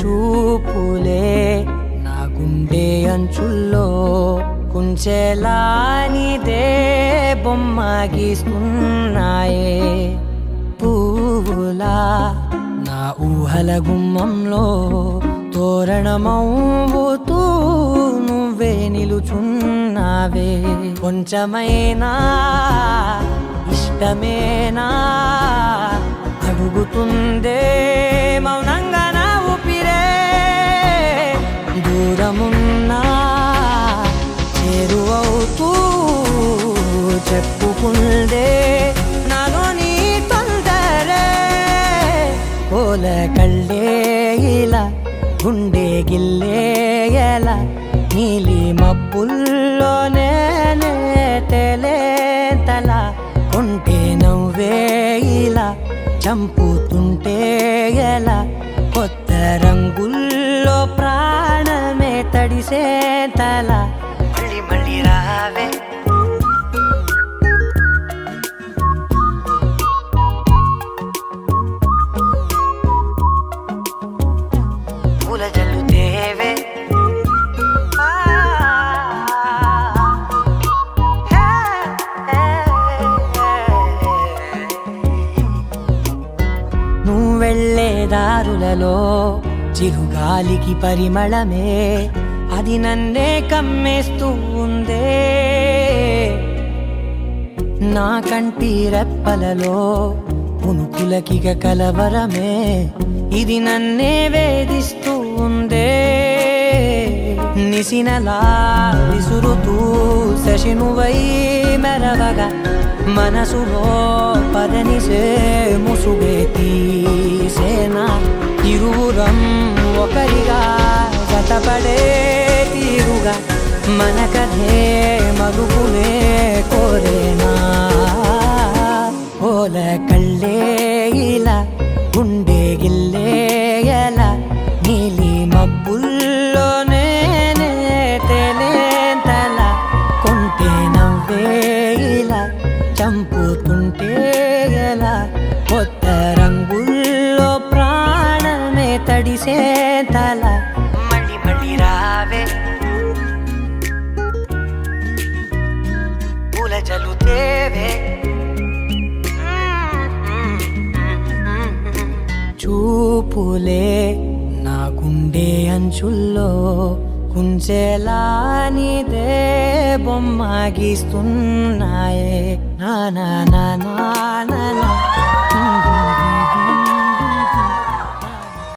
చూపులే నా గుండె అంచుల్లో కుంచెలా నీదే బొమ్మ గీస్తున్నాయే పువ్వులా నా ఊహల గుమ్మంలో తోరణమవుతూ నువ్వే నిలుచున్నావే కొంచెమైనా ఇష్టమేనా అడుగుతుందే మౌనంగా నా ఊపిరే దూరమున్నా చేరువవుతూ చెప్పుకుందే నాలోని తొందరే కోల కళ్ళే ఇలా గుండె గిల్లే ఎలా నీలి మబ్బుల్లోనే తల కొంటే నవ్వే ఇలా చంపుతుంటే ఎలా కొత్త రంగుల్లో ప్రాణమే తడిసే తల మళ్ళీ మళ్ళీ రావే పూల జల్లుతేవే నువ్వెళ్ళే దారులలో చిరుగాలికి పరిమళమే అది నన్నే కమ్మేస్తూ ఉందే నా కంటి రెప్పలలో పునుకులకిగ కలవరమే ఇది నన్నే వేధిస్తూ ఉందే నిసినలా విసురుతూ శశినువై మెరవగా మనసులో పదనిసే ముసుగే తీసేనా ఇరువురం ఒకరిగా జతపడే తీరుగా మన కథే మరుగునే కోరేనా ఓల కళ్ళే ఇలా గుండె గిల్లే ఎలా నీలి మబ్బుల్లోనే తేలేంతల కొంటే నవ్వే ఇలా చంపుతుంటే ఎలా కొత్త రంగుల్లో ప్రాణమే తడిసే తల మళ్ళీ మళ్ళీ రావే పూల జల్లుతేవే చూపులే నా గుండె అంచుల్లో కుంచెలా నీదే బొమ్మ గీస్తున్నాయే నా నా నా నా నా